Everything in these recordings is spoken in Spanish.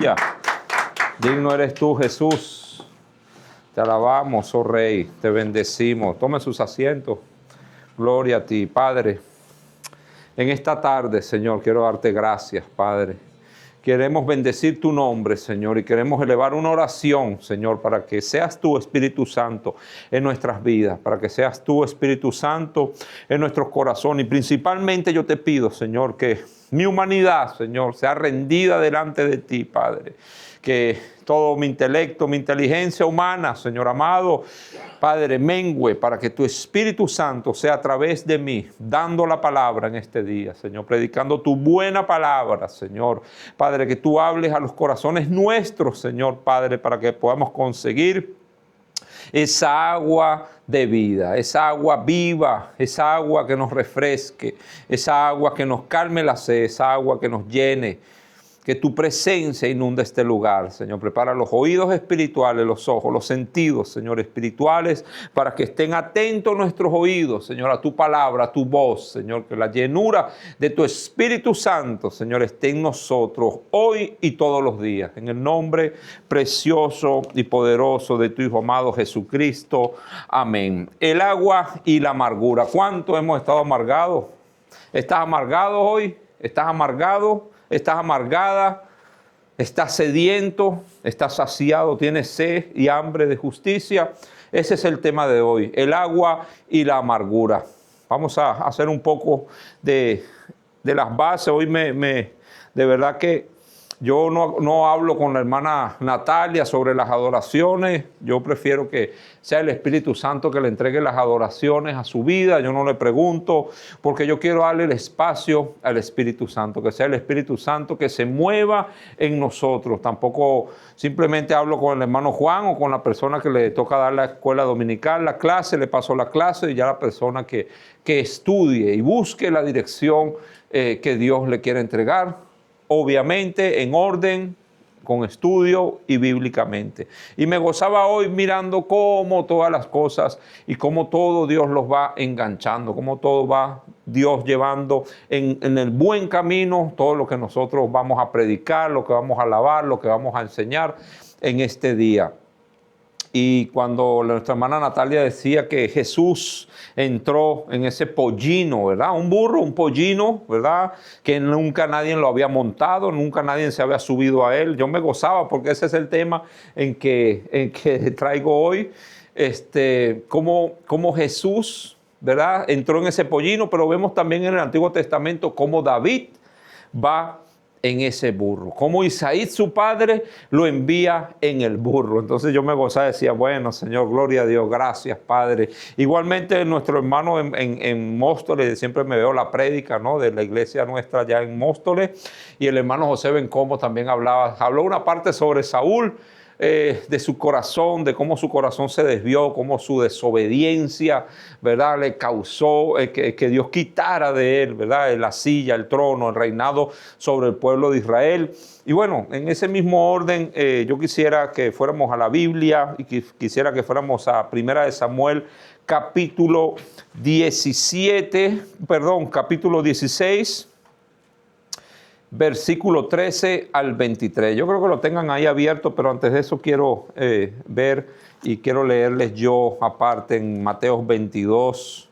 Ya. Digno eres tú, Jesús. Te alabamos, oh Rey, te bendecimos. Tome sus asientos. Gloria a ti, Padre. En esta tarde, Señor, quiero darte gracias, Padre. Queremos bendecir tu nombre, Señor, y queremos elevar una oración, Señor, para que seas tú, Espíritu Santo, en nuestras vidas, para que seas tú, Espíritu Santo, en nuestros corazones. Y principalmente yo te pido, Señor, que mi humanidad, Señor, sea rendida delante de ti, Padre. Que todo mi intelecto, mi inteligencia humana, Señor amado, Padre, mengue para que tu Espíritu Santo sea a través de mí, dando la palabra en este día, Señor, predicando tu buena palabra, Señor. Padre, que tú hables a los corazones nuestros, Señor, Padre, para que podamos conseguir esa agua de vida, esa agua viva, esa agua que nos refresque, esa agua que nos calme la sed, esa agua que nos llene. Que tu presencia inunde este lugar, Señor. Prepara los oídos espirituales, los ojos, los sentidos, Señor, espirituales, para que estén atentos nuestros oídos, Señor, a tu palabra, a tu voz, Señor. Que la llenura de tu Espíritu Santo, Señor, esté en nosotros hoy y todos los días. En el nombre precioso y poderoso de tu Hijo amado Jesucristo. Amén. El agua y la amargura. ¿Cuánto hemos estado amargados? ¿Estás amargado hoy? ¿Estás amargado? ¿Estás amargada? ¿Estás sediento? ¿Estás saciado? ¿Tienes sed y hambre de justicia? Ese es el tema de hoy, el agua y la amargura. Vamos a hacer un poco de las bases. Hoy de verdad que yo no hablo con la hermana Natalia sobre las adoraciones. Yo prefiero que sea el Espíritu Santo que le entregue las adoraciones a su vida. Yo no le pregunto, porque yo quiero darle el espacio al Espíritu Santo, que sea el Espíritu Santo que se mueva en nosotros. Tampoco simplemente hablo con el hermano Juan o con la persona que le toca dar la escuela dominical, la clase, le paso la clase y ya la persona que estudie y busque la dirección que Dios le quiere entregar. Obviamente en orden, con estudio y bíblicamente. Y me gozaba hoy mirando cómo todas las cosas y cómo todo Dios los va enganchando, cómo todo va Dios llevando en el buen camino, todo lo que nosotros vamos a predicar, lo que vamos a alabar, lo que vamos a enseñar en este día. Y cuando nuestra hermana Natalia decía que Jesús entró en ese pollino, ¿verdad? Un burro, un pollino, ¿verdad? Que nunca nadie lo había montado, nunca nadie se había subido a él. Yo me gozaba porque ese es el tema en que traigo hoy. Cómo Jesús, ¿verdad? Entró en ese pollino, pero vemos también en el Antiguo Testamento cómo David va en ese burro, como Isaí su padre lo envía en el burro. Entonces yo me gozaba, decía, bueno, Señor, gloria a Dios, gracias, Padre. Igualmente nuestro hermano en Móstoles, siempre me veo la prédica, ¿no?, de la iglesia nuestra allá en Móstoles, y el hermano José Bencomo también habló una parte sobre Saúl, de su corazón, de cómo su corazón se desvió, cómo su desobediencia, ¿verdad?, le causó que Dios quitara de él, ¿verdad?, la silla, el trono, el reinado sobre el pueblo de Israel. Y bueno, en ese mismo orden, yo quisiera que fuéramos a la Biblia y quisiera que fuéramos a Primera de Samuel, capítulo 16, versículo 13 al 23. Yo creo que lo tengan ahí abierto, pero antes de eso quiero ver y quiero leerles yo aparte en Mateo 22.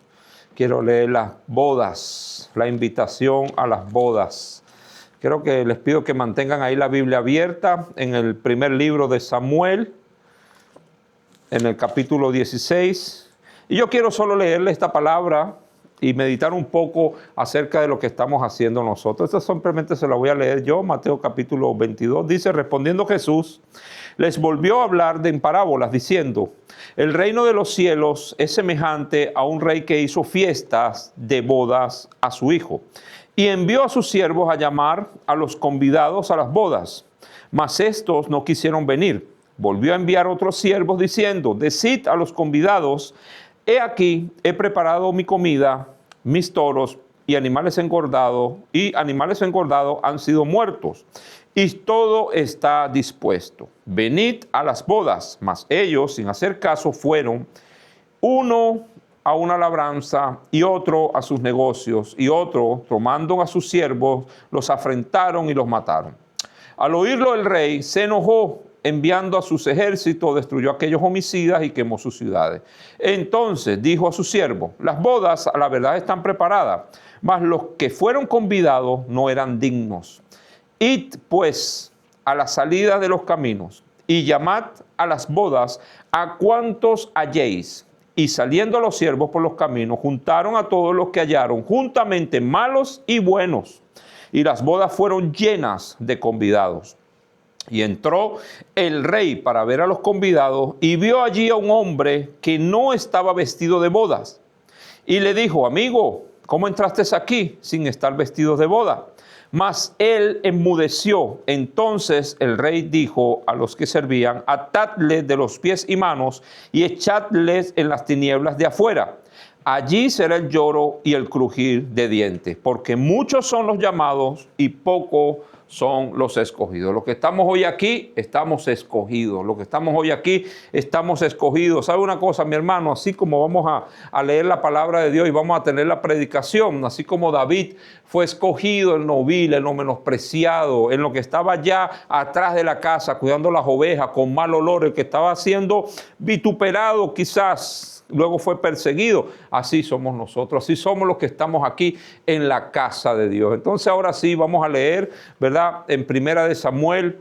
Quiero leer las bodas, la invitación a las bodas. Creo que les pido que mantengan ahí la Biblia abierta en el primer libro de Samuel, en el capítulo 16. Y yo quiero solo leerle esta palabra y meditar un poco acerca de lo que estamos haciendo nosotros. Esto simplemente se lo voy a leer yo, Mateo capítulo 22. Dice, respondiendo Jesús, les volvió a hablar en parábolas, diciendo, el reino de los cielos es semejante a un rey que hizo fiestas de bodas a su hijo, y envió a sus siervos a llamar a los convidados a las bodas, mas estos no quisieron venir. Volvió a enviar otros siervos, diciendo, decid a los convidados, he aquí, he preparado mi comida, mis toros y animales engordados han sido muertos, y todo está dispuesto. Venid a las bodas. Mas ellos, sin hacer caso, fueron, uno a una labranza y otro a sus negocios, y otro, tomando a sus siervos, los afrentaron y los mataron. Al oírlo el rey se enojó, enviando a sus ejércitos, destruyó a aquellos homicidas y quemó sus ciudades. Entonces dijo a sus siervos: las bodas a la verdad están preparadas, mas los que fueron convidados no eran dignos. Id pues a la salida de los caminos y llamad a las bodas a cuantos halléis. Y saliendo los siervos por los caminos, juntaron a todos los que hallaron, juntamente malos y buenos. Y las bodas fueron llenas de convidados. Y entró el rey para ver a los convidados y vio allí a un hombre que no estaba vestido de bodas. Y le dijo: amigo, ¿cómo entraste aquí sin estar vestido de boda? Mas él enmudeció. Entonces el rey dijo a los que servían: atadle de los pies y manos y echadles en las tinieblas de afuera. Allí será el lloro y el crujir de dientes, porque muchos son los llamados y pocos son los escogidos. Los que estamos hoy aquí, estamos escogidos. Los que estamos hoy aquí, estamos escogidos. ¿Sabe una cosa, mi hermano? Así como vamos a leer la palabra de Dios y vamos a tener la predicación, así como David fue escogido en lo vil, en lo menospreciado, en lo que estaba allá atrás de la casa, cuidando las ovejas con mal olor, el que estaba siendo vituperado quizás, luego fue perseguido. Así somos nosotros, así somos los que estamos aquí en la casa de Dios. Entonces ahora sí vamos a leer, ¿verdad? En Primera de Samuel,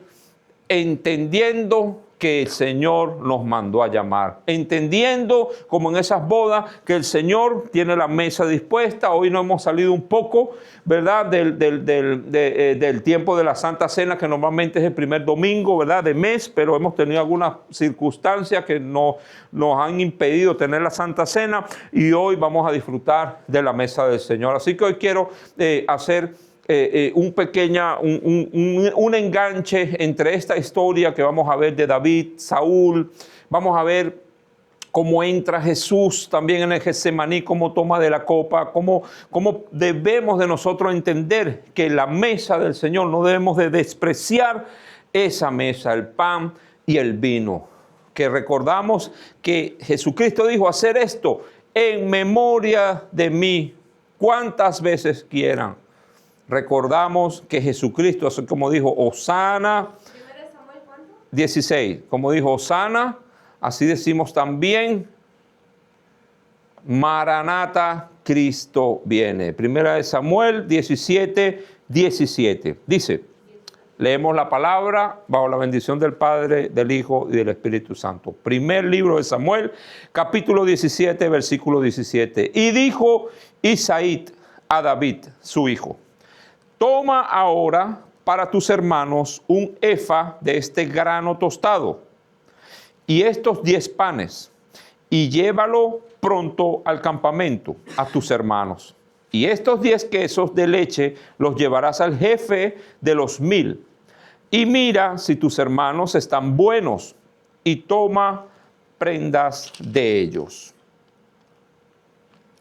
entendiendo que el Señor nos mandó a llamar, entendiendo como en esas bodas que el Señor tiene la mesa dispuesta. Hoy no hemos salido un poco, ¿verdad? Del tiempo de la Santa Cena, que normalmente es el primer domingo, ¿verdad? De mes, pero hemos tenido algunas circunstancias que nos han impedido tener la Santa Cena y hoy vamos a disfrutar de la mesa del Señor. Así que hoy quiero hacer un enganche entre esta historia que vamos a ver de David, Saúl. Vamos a ver cómo entra Jesús también en el Getsemaní, cómo toma de la copa, cómo debemos de nosotros entender que la mesa del Señor no debemos de despreciar esa mesa, el pan y el vino. Que recordamos que Jesucristo dijo: hacer esto en memoria de mí, cuantas veces quieran. Recordamos que Jesucristo, así como dijo Hosana, 16, como dijo Hosana, así decimos también, Maranata, Cristo viene. Primera de Samuel 17, 17. Dice, leemos la palabra bajo la bendición del Padre, del Hijo y del Espíritu Santo. Primer libro de Samuel, capítulo 17, versículo 17. Y dijo Isaí a David, su hijo: toma ahora para tus hermanos un efa de este grano tostado y estos 10 panes, y llévalo pronto al campamento a tus hermanos. Y estos 10 quesos de leche los llevarás al jefe de los 1000. Y mira si tus hermanos están buenos, y toma prendas de ellos.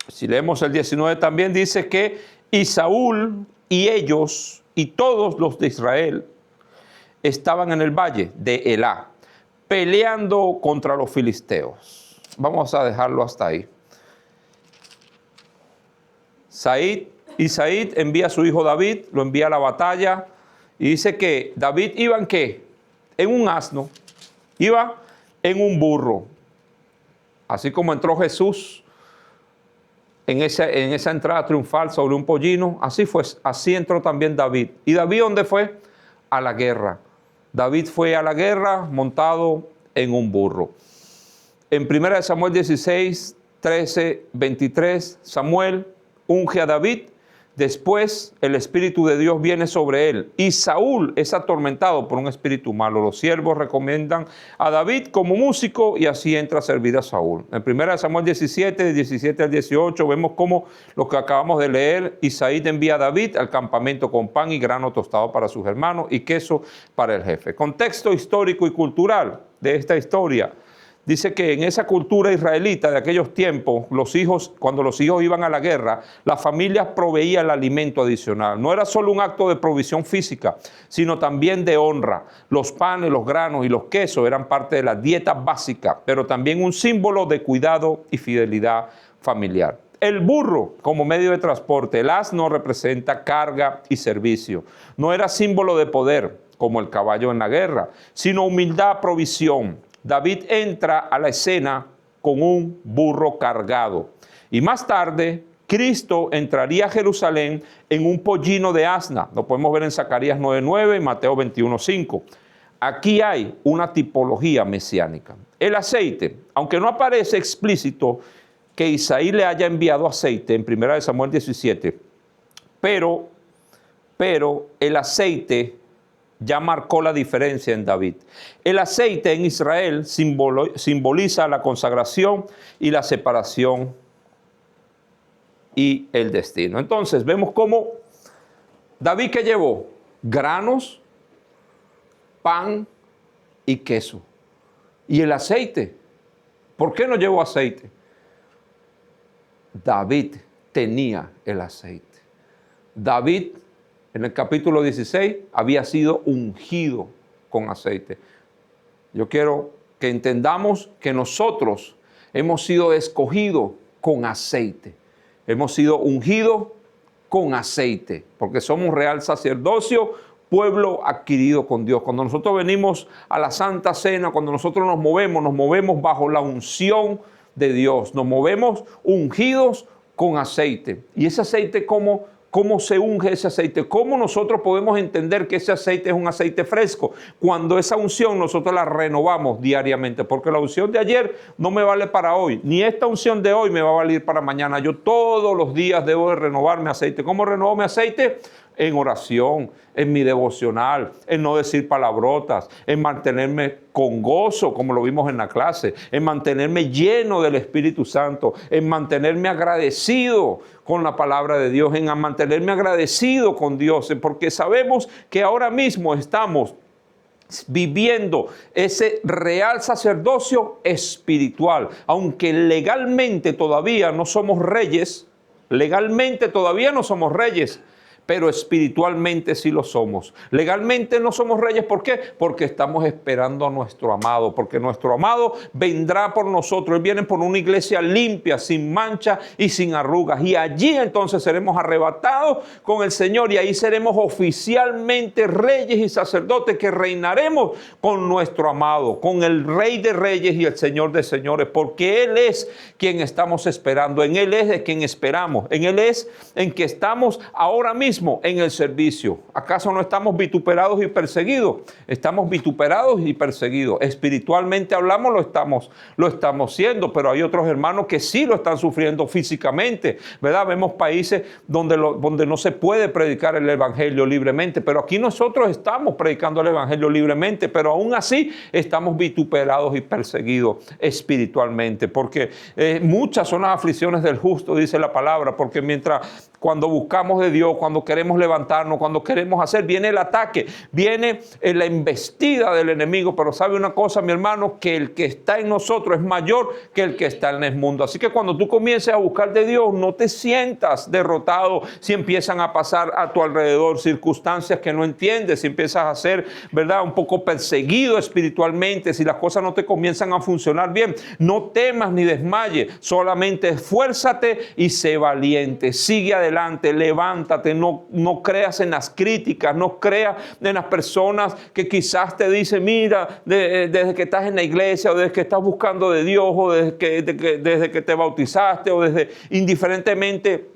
Si leemos el 19 también dice que y Saúl y ellos y todos los de Israel estaban en el valle de Elá, peleando contra los filisteos. Vamos a dejarlo hasta ahí. Isaí envía a su hijo David, lo envía a la batalla, y dice que David iba en ¿qué? En un asno, iba en un burro. Así como entró Jesús en esa entrada triunfal sobre un pollino, así entró también David. ¿Y David dónde fue? A la guerra. David fue a la guerra montado en un burro. En 1 Samuel 16, 13, 23, Samuel unge a David. Después el Espíritu de Dios viene sobre él y Saúl es atormentado por un espíritu malo. Los siervos recomiendan a David como músico y así entra a servir a Saúl. En 1 Samuel 17, de 17 al 18, vemos cómo lo que acabamos de leer, Isaí envía a David al campamento con pan y grano tostado para sus hermanos y queso para el jefe. Contexto histórico y cultural de esta historia. Dice que en esa cultura israelita de aquellos tiempos, cuando los hijos iban a la guerra, las familias proveían el alimento adicional. No era solo un acto de provisión física, sino también de honra. Los panes, los granos y los quesos eran parte de la dieta básica, pero también un símbolo de cuidado y fidelidad familiar. El burro como medio de transporte, el asno representa carga y servicio. No era símbolo de poder, como el caballo en la guerra, sino humildad, provisión. David entra a la escena con un burro cargado. Y más tarde, Cristo entraría a Jerusalén en un pollino de asna. Lo podemos ver en Zacarías 9:9 y Mateo 21:5. Aquí hay una tipología mesiánica. El aceite, aunque no aparece explícito que Isaí le haya enviado aceite en 1 Samuel 17, pero el aceite ya marcó la diferencia en David. El aceite en Israel simboliza la consagración y la separación y el destino. Entonces vemos cómo David, ¿qué llevó? Granos, pan y queso. ¿Y el aceite? ¿Por qué no llevó aceite? David tenía el aceite. David, en el capítulo 16, había sido ungido con aceite. Yo quiero que entendamos que nosotros hemos sido escogidos con aceite. Hemos sido ungidos con aceite, porque somos real sacerdocio, pueblo adquirido con Dios. Cuando nosotros venimos a la Santa Cena, cuando nosotros nos movemos bajo la unción de Dios. Nos movemos ungidos con aceite. ¿Y ese aceite cómo se unge ese aceite? ¿Cómo nosotros podemos entender que ese aceite es un aceite fresco? Cuando esa unción nosotros la renovamos diariamente, porque la unción de ayer no me vale para hoy, ni esta unción de hoy me va a valer para mañana. Yo todos los días debo de renovar mi aceite. ¿Cómo renovo mi aceite? En oración, en mi devocional, en no decir palabrotas, en mantenerme con gozo, como lo vimos en la clase, en mantenerme lleno del Espíritu Santo, en mantenerme agradecido con la palabra de Dios, en mantenerme agradecido con Dios, porque sabemos que ahora mismo estamos viviendo ese real sacerdocio espiritual, aunque legalmente todavía no somos reyes, pero espiritualmente sí lo somos. Legalmente no somos reyes, ¿por qué? Porque estamos esperando a nuestro amado, porque nuestro amado vendrá por nosotros. Él viene por una iglesia limpia, sin mancha y sin arrugas. Y allí entonces seremos arrebatados con el Señor y ahí seremos oficialmente reyes y sacerdotes que reinaremos con nuestro amado, con el Rey de Reyes y el Señor de Señores, porque Él es quien estamos esperando, en Él es de quien esperamos, en Él es en que estamos ahora mismo en el servicio. ¿Acaso no estamos vituperados y perseguidos? Estamos vituperados y perseguidos. Espiritualmente hablamos, lo estamos siendo, pero hay otros hermanos que sí lo están sufriendo físicamente, ¿verdad? Vemos países donde no se puede predicar el evangelio libremente, pero aquí nosotros estamos predicando el evangelio libremente, pero aún así estamos vituperados y perseguidos espiritualmente, porque muchas son las aflicciones del justo, dice la palabra, porque cuando buscamos de Dios, cuando queremos levantarnos, cuando queremos hacer, viene el ataque, viene la embestida del enemigo, pero sabe una cosa, mi hermano, que el que está en nosotros es mayor que el que está en el mundo. Así que cuando tú comiences a buscar de Dios, no te sientas derrotado si empiezan a pasar a tu alrededor circunstancias que no entiendes, si empiezas a ser, ¿verdad?, un poco perseguido espiritualmente, si las cosas no te comienzan a funcionar bien. No temas ni desmayes, solamente esfuérzate y sé valiente, sigue adelante, levántate, no creas en las críticas, no creas en las personas que quizás te dicen, mira, desde que estás en la iglesia, o desde que estás buscando de Dios, o desde que te bautizaste, o desde indiferentemente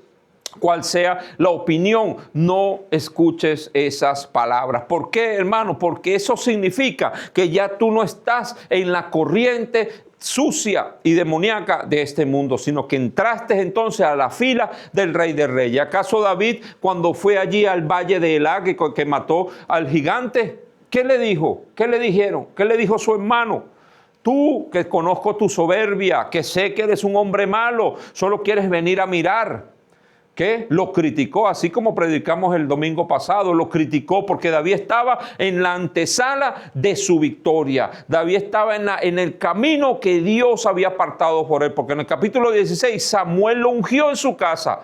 cual sea la opinión, no escuches esas palabras. ¿Por qué, hermano? Porque eso significa que ya tú no estás en la corriente sucia y demoníaca de este mundo, sino que entraste entonces a la fila del Rey de Reyes. ¿Acaso David, cuando fue allí al valle de Elá, que mató al gigante, qué le dijo? ¿Qué le dijeron? ¿Qué le dijo su hermano? Tú, que conozco tu soberbia, que sé que eres un hombre malo, solo quieres venir a mirar. ¿Qué? Lo criticó, así como predicamos el domingo pasado, lo criticó porque David estaba en la antesala de su victoria. David estaba en el camino que Dios había apartado por él, porque en el capítulo 16 Samuel lo ungió en su casa,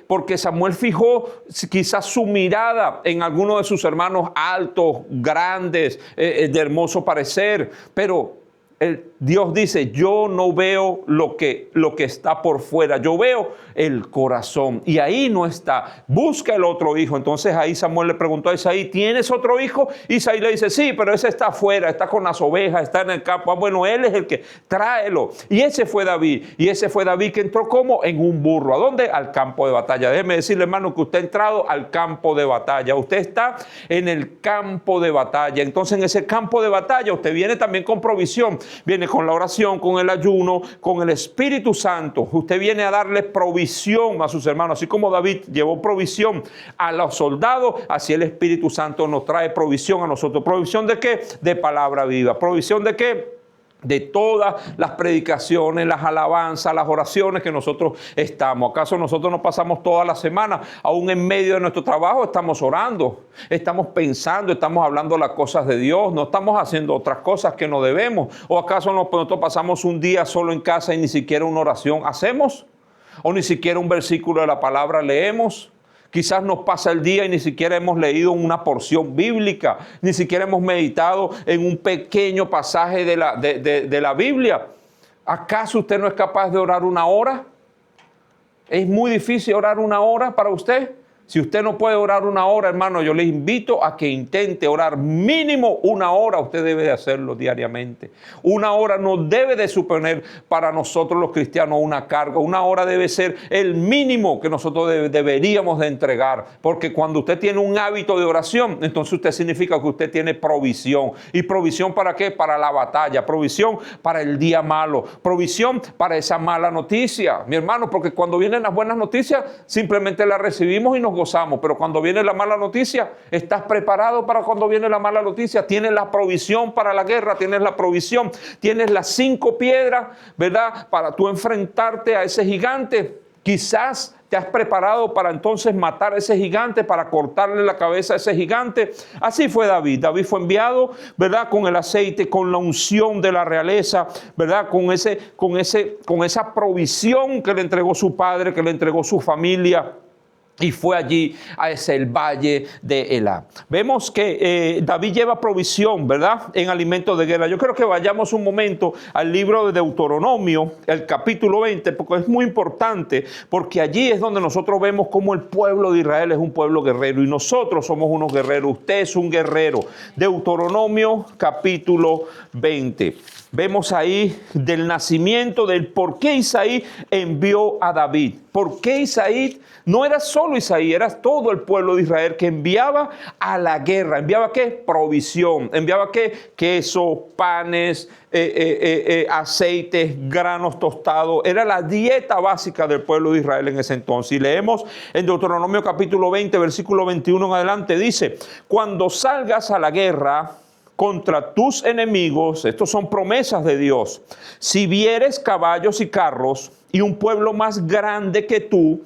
porque Samuel fijó quizás su mirada en alguno de sus hermanos altos, grandes, de hermoso parecer, pero Dios dice, yo no veo lo que está por fuera, yo veo el corazón. Y ahí no está. Busca el otro hijo. Entonces ahí Samuel le preguntó a Isaí, ¿tienes otro hijo? Isaí le dice, sí, pero ese está afuera, está con las ovejas, está en el campo. Ah, bueno, él es el que, tráelo. Y ese fue David. Y ese fue David que entró como en un burro. ¿A dónde? Al campo de batalla. Déjeme decirle, hermano, que usted ha entrado al campo de batalla. Usted está en el campo de batalla. Entonces en ese campo de batalla usted viene también con provisión. Viene con la oración, con el ayuno, con el Espíritu Santo. Usted viene a darle provisión a sus hermanos. Así como David llevó provisión a los soldados, así el Espíritu Santo nos trae provisión a nosotros. ¿Provisión de qué? De palabra viva. ¿Provisión de qué? De todas las predicaciones, las alabanzas, las oraciones que nosotros estamos. ¿Acaso nosotros nos pasamos toda la semana, aún en medio de nuestro trabajo, estamos orando, estamos pensando, estamos hablando las cosas de Dios, no estamos haciendo otras cosas que no debemos? ¿O acaso nosotros pasamos un día solo en casa y ni siquiera una oración hacemos? ¿O ni siquiera un versículo de la palabra leemos? Quizás nos pasa el día y ni siquiera hemos leído una porción bíblica, ni siquiera hemos meditado en un pequeño pasaje de la Biblia. ¿Acaso usted no es capaz de orar una hora? ¿Es muy difícil orar una hora para usted? Si usted no puede orar una hora, hermano, yo le invito a que intente orar mínimo una hora. Usted debe de hacerlo diariamente. Una hora no debe de suponer para nosotros los cristianos una carga. Una hora debe ser el mínimo que nosotros deberíamos de entregar. Porque cuando usted tiene un hábito de oración, entonces usted significa que usted tiene provisión. ¿Y provisión para qué? Para la batalla. Provisión para el día malo. Provisión para esa mala noticia. Mi hermano, porque cuando vienen las buenas noticias, simplemente las recibimos y nos gozamos, pero cuando viene la mala noticia, ¿estás preparado para cuando viene la mala noticia? ¿Tienes la provisión para la guerra? ¿Tienes la provisión? ¿Tienes las 5 piedras, verdad, para tú enfrentarte a ese gigante? Quizás te has preparado para entonces matar a ese gigante, para cortarle la cabeza a ese gigante. Así fue David. David fue enviado, ¿verdad? Con el aceite, con la unción de la realeza, ¿verdad? Con esa provisión que le entregó su padre, que le entregó su familia. Y fue allí a el valle de Elá. Vemos que David lleva provisión, ¿verdad? En alimentos de guerra. Yo creo que vayamos un momento al libro de Deuteronomio, el capítulo 20, porque es muy importante, porque allí es donde nosotros vemos cómo el pueblo de Israel es un pueblo guerrero y nosotros somos unos guerreros. Usted es un guerrero. Deuteronomio, capítulo 20. Vemos ahí del nacimiento, del por qué Isaí envió a David. ¿Por qué Isaí? No era solo Isaí, era todo el pueblo de Israel que enviaba a la guerra. ¿Enviaba qué? Provisión. ¿Enviaba qué? Queso, panes, aceites, granos tostados. Era la dieta básica del pueblo de Israel en ese entonces. Y leemos en Deuteronomio capítulo 20, versículo 21 en adelante. Dice, cuando salgas a la guerra contra tus enemigos, estos son promesas de Dios, si vieres caballos y carros y un pueblo más grande que tú,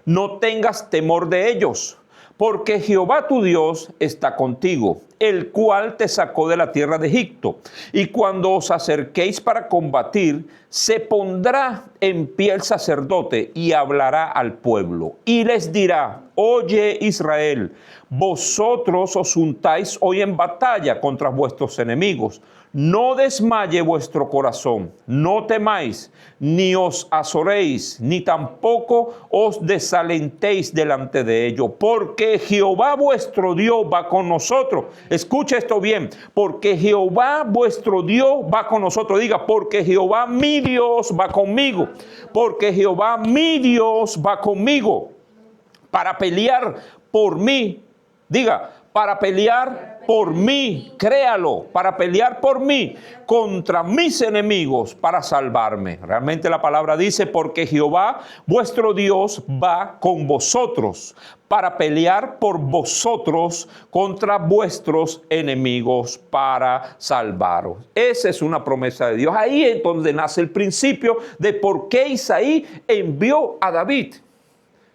no tengas temor de ellos, porque Jehová tu Dios está contigo, el cual te sacó de la tierra de Egipto. Y cuando os acerquéis para combatir, se pondrá en pie el sacerdote y hablará al pueblo. Y les dirá, oye Israel, vosotros os juntáis hoy en batalla contra vuestros enemigos. No desmaye vuestro corazón, no temáis, ni os azoréis, ni tampoco os desalentéis delante de ello, porque Jehová vuestro Dios va con nosotros. Escucha esto bien, porque Jehová vuestro Dios va con nosotros. Diga, porque Jehová mi Dios va conmigo, porque Jehová mi Dios va conmigo para pelear por mí. Diga, para pelear por mí, créalo, para pelear por mí contra mis enemigos, para salvarme. Realmente la palabra dice, porque Jehová vuestro Dios va con vosotros, para pelear por vosotros contra vuestros enemigos, para salvaros. Esa es una promesa de Dios. Ahí es donde nace el principio de por qué Isaí envió a David.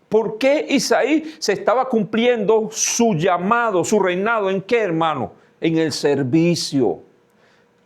¿Por qué Isaí se estaba cumpliendo su llamado, su reinado? ¿En qué, hermano? En el servicio.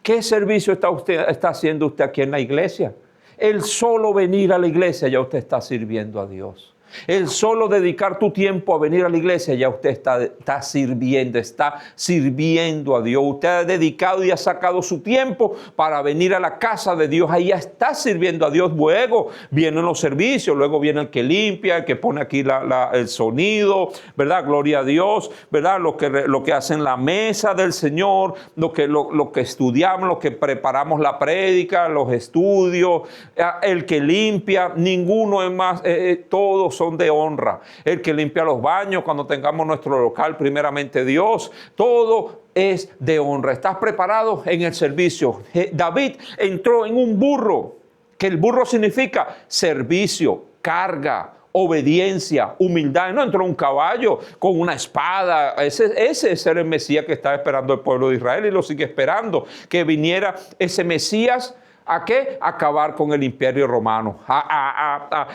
¿Qué servicio está haciendo usted aquí en la iglesia? El solo venir a la iglesia ya usted está sirviendo a Dios. El solo dedicar tu tiempo a venir a la iglesia, ya usted está sirviendo a Dios. Usted ha dedicado y ha sacado su tiempo para venir a la casa de Dios. Ahí ya está sirviendo a Dios. Luego vienen los servicios, luego viene el que limpia, el que pone aquí el sonido, ¿verdad? Gloria a Dios, ¿verdad? Lo que hacen la mesa del Señor, lo que estudiamos, lo que preparamos la prédica, los estudios, el que limpia, ninguno es más, todos son de honra. El que limpia los baños cuando tengamos nuestro local, primeramente Dios, todo es de honra. ¿Estás preparado en el servicio? David entró en un burro, que el burro significa servicio, carga, obediencia, humildad. No entró un caballo con una espada. Ese era el Mesías que estaba esperando el pueblo de Israel y lo sigue esperando, que viniera ese Mesías. ¿A qué? A acabar con el imperio romano, a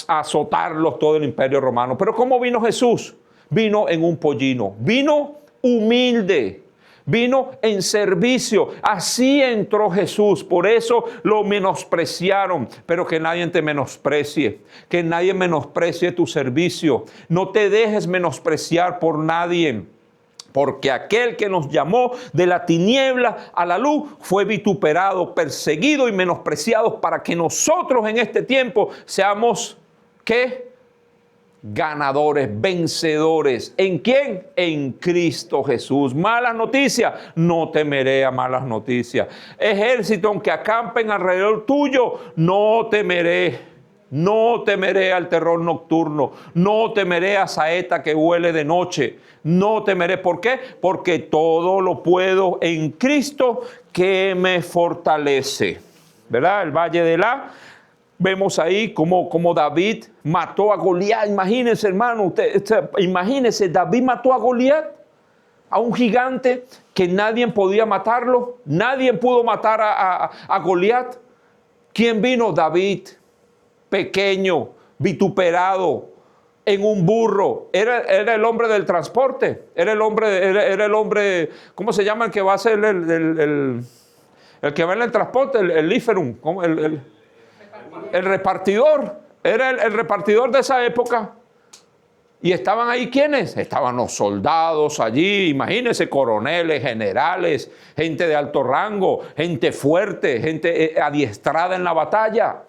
azotarlos todo el imperio romano. Pero ¿cómo vino Jesús? Vino en un pollino, vino humilde, vino en servicio. Así entró Jesús, por eso lo menospreciaron. Pero que nadie te menosprecie, que nadie menosprecie tu servicio. No te dejes menospreciar por nadie. Porque aquel que nos llamó de la tiniebla a la luz fue vituperado, perseguido y menospreciado para que nosotros en este tiempo seamos, ¿qué? Ganadores, vencedores. ¿En quién? En Cristo Jesús. Malas noticias, no temeré a malas noticias. Ejército, aunque acampen alrededor tuyo, no temeré. No temeré al terror nocturno, no temeré a saeta que huele de noche, no temeré. ¿Por qué? Porque todo lo puedo en Cristo que me fortalece. ¿Verdad? El valle de vemos ahí como David mató a Goliat. Imagínense, hermano, imagínense, David mató a Goliat, a un gigante que nadie podía matarlo, nadie pudo matar a Goliat. ¿Quién vino? David. Pequeño, vituperado, en un burro. Era el hombre del transporte. Era el hombre, ¿cómo se llama el que va a ser el que va en el transporte? El líferum, el repartidor. Era el repartidor de esa época. Y estaban ahí, ¿quiénes? Estaban los soldados allí, imagínense, coroneles, generales, gente de alto rango, gente fuerte, gente adiestrada en la batalla.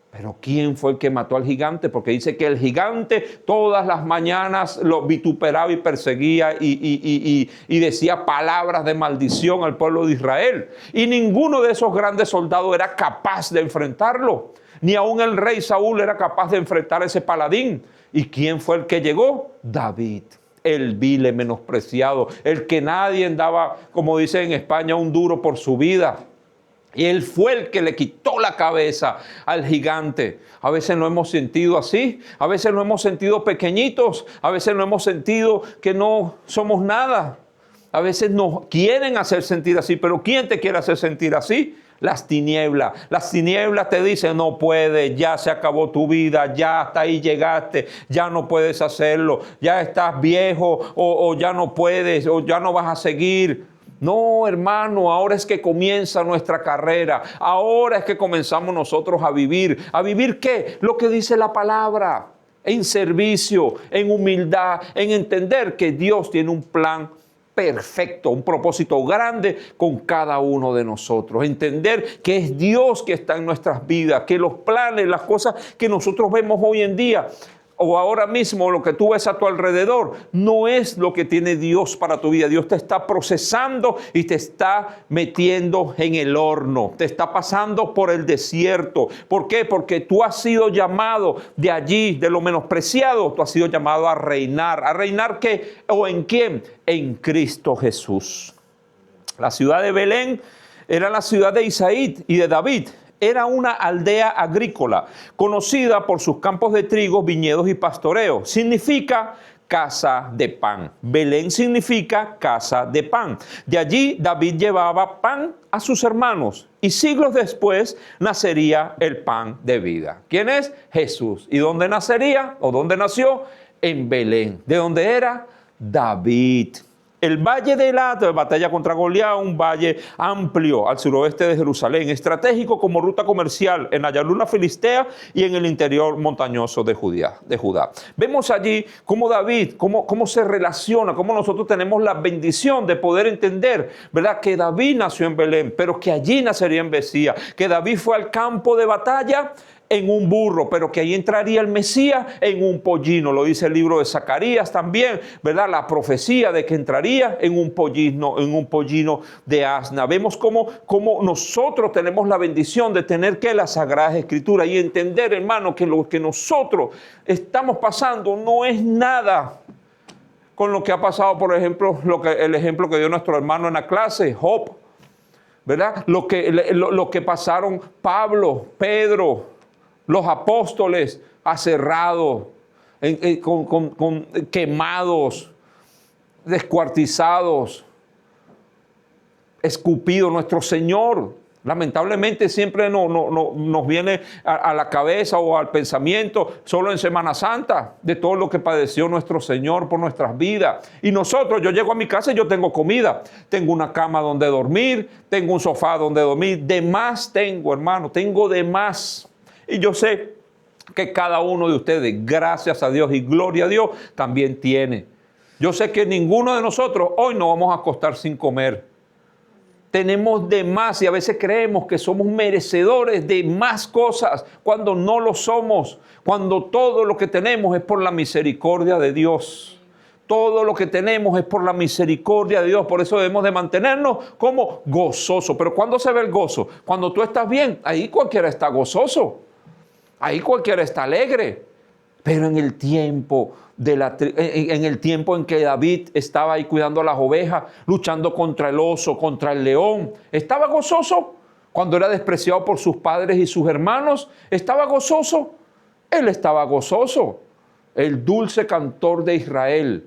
Pero ¿quién fue el que mató al gigante? Porque dice que el gigante todas las mañanas lo vituperaba y perseguía y decía palabras de maldición al pueblo de Israel. Y ninguno de esos grandes soldados era capaz de enfrentarlo. Ni aún el rey Saúl era capaz de enfrentar a ese paladín. ¿Y quién fue el que llegó? David. El vil, menospreciado, el que nadie daba, como dice en España, un duro por su vida. Y él fue el que le quitó la cabeza al gigante. A veces nos hemos sentido así, a veces nos hemos sentido pequeñitos, a veces nos hemos sentido que no somos nada. A veces nos quieren hacer sentir así, pero ¿quién te quiere hacer sentir así? Las tinieblas. Las tinieblas te dicen, no puedes, ya se acabó tu vida, ya hasta ahí llegaste, ya no puedes hacerlo, ya estás viejo o ya no puedes o ya no vas a seguir. No, hermano, ahora es que comienza nuestra carrera. Ahora es que comenzamos nosotros a vivir. ¿A vivir qué? Lo que dice la palabra. En servicio, en humildad, en entender que Dios tiene un plan perfecto, un propósito grande con cada uno de nosotros. Entender que es Dios que está en nuestras vidas, que los planes, las cosas que nosotros vemos hoy en día, o ahora mismo lo que tú ves a tu alrededor, no es lo que tiene Dios para tu vida. Dios te está procesando y te está metiendo en el horno. Te está pasando por el desierto. ¿Por qué? Porque tú has sido llamado de allí, de lo menospreciado. Tú has sido llamado a reinar. ¿A reinar qué? ¿O en quién? En Cristo Jesús. La ciudad de Belén era la ciudad de Isaí y de David. Era una aldea agrícola, conocida por sus campos de trigo, viñedos y pastoreo. Significa casa de pan. Belén significa casa de pan. De allí David llevaba pan a sus hermanos y siglos después nacería el pan de vida. ¿Quién es? Jesús. ¿Y dónde nacería o dónde nació? En Belén. ¿De dónde era? David. El valle de Elat, batalla contra Goliat, un valle amplio al suroeste de Jerusalén, estratégico como ruta comercial en la llanura filistea y en el interior montañoso de Judá. Vemos allí cómo David, cómo se relaciona, cómo nosotros tenemos la bendición de poder entender, ¿verdad?, que David nació en Belén, pero que allí nacería en Mesías, que David fue al campo de batalla en un burro, pero que ahí entraría el Mesías en un pollino. Lo dice el libro de Zacarías también, ¿verdad? La profecía de que entraría en un pollino de asna. Vemos cómo nosotros tenemos la bendición de tener que las Sagradas Escrituras y entender, hermano, que lo que nosotros estamos pasando no es nada con lo que ha pasado, por ejemplo, el ejemplo que dio nuestro hermano en la clase, Job, ¿verdad? Lo que pasaron Pablo, Pedro, los apóstoles aserrados, quemados, descuartizados, escupidos. Nuestro Señor, lamentablemente, siempre nos viene a la cabeza o al pensamiento, solo en Semana Santa, de todo lo que padeció nuestro Señor por nuestras vidas. Y nosotros, yo llego a mi casa y yo tengo comida, tengo una cama donde dormir, tengo un sofá donde dormir, de más tengo, hermano, tengo de más. Y yo sé que cada uno de ustedes, gracias a Dios y gloria a Dios, también tiene. Yo sé que ninguno de nosotros hoy no vamos a acostar sin comer. Tenemos de más y a veces creemos que somos merecedores de más cosas cuando no lo somos, cuando todo lo que tenemos es por la misericordia de Dios. Todo lo que tenemos es por la misericordia de Dios. Por eso debemos de mantenernos como gozosos. Pero ¿cuándo se ve el gozo? Cuando tú estás bien, ahí cualquiera está gozoso. Ahí cualquiera está alegre. Pero en el tiempo en que David estaba ahí cuidando las ovejas, luchando contra el oso, contra el león, ¿estaba gozoso? Cuando era despreciado por sus padres y sus hermanos, ¿estaba gozoso? Él estaba gozoso. El dulce cantor de Israel.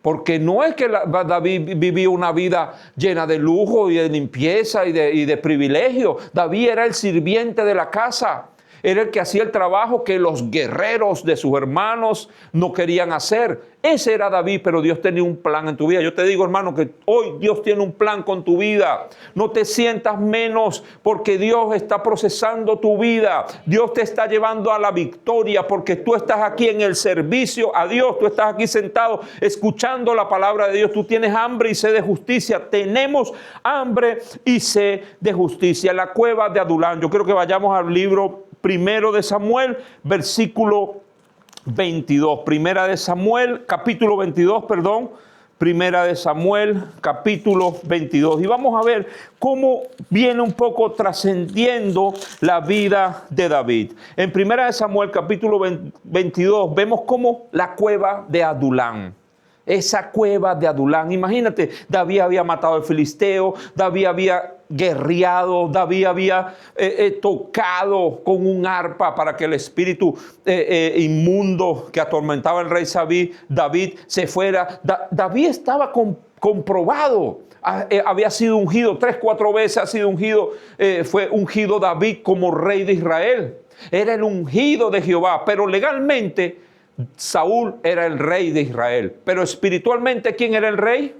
Porque no es que David vivía una vida llena de lujo y de limpieza y de privilegio. David era el sirviente de la casa. Era el que hacía el trabajo que los guerreros de sus hermanos no querían hacer. Ese era David, pero Dios tenía un plan en tu vida. Yo te digo, hermano, que hoy Dios tiene un plan con tu vida. No te sientas menos porque Dios está procesando tu vida. Dios te está llevando a la victoria porque tú estás aquí en el servicio a Dios. Tú estás aquí sentado escuchando la palabra de Dios. Tú tienes hambre y sed de justicia. Tenemos hambre y sed de justicia. La cueva de Adulán. Yo quiero que vayamos al libro Primero de Samuel, versículo 22. Primera de Samuel, capítulo 22, perdón. Primera de Samuel, capítulo 22. Y vamos a ver cómo viene un poco trascendiendo la vida de David. En Primera de Samuel, capítulo 22, vemos cómo la cueva de Adulán. Esa cueva de Adulán. Imagínate, David había matado al filisteo, David había guerreado, David había tocado con un arpa para que el espíritu inmundo que atormentaba al rey David se fuera. David estaba comprobado. Había sido ungido 3-4 veces, ha sido ungido, fue ungido David como rey de Israel. Era el ungido de Jehová, pero legalmente Saúl era el rey de Israel. Pero espiritualmente, ¿quién era el rey?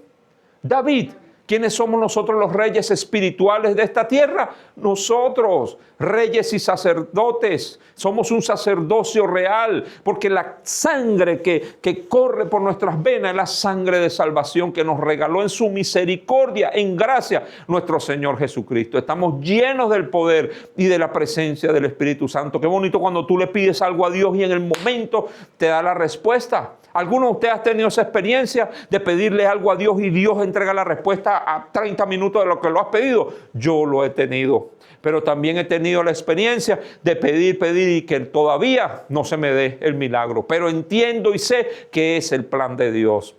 David. ¿Quiénes somos nosotros los reyes espirituales de esta tierra? Nosotros, reyes y sacerdotes, somos un sacerdocio real, porque la sangre que corre por nuestras venas es la sangre de salvación que nos regaló en su misericordia, en gracia, nuestro Señor Jesucristo. Estamos llenos del poder y de la presencia del Espíritu Santo. Qué bonito cuando tú le pides algo a Dios y en el momento te da la respuesta. ¿Alguno de ustedes ha tenido esa experiencia de pedirle algo a Dios y Dios entrega la respuesta a 30 minutos de lo que lo has pedido? Yo lo he tenido, pero también he tenido la experiencia de pedir y que todavía no se me dé el milagro. Pero entiendo y sé que es el plan de Dios.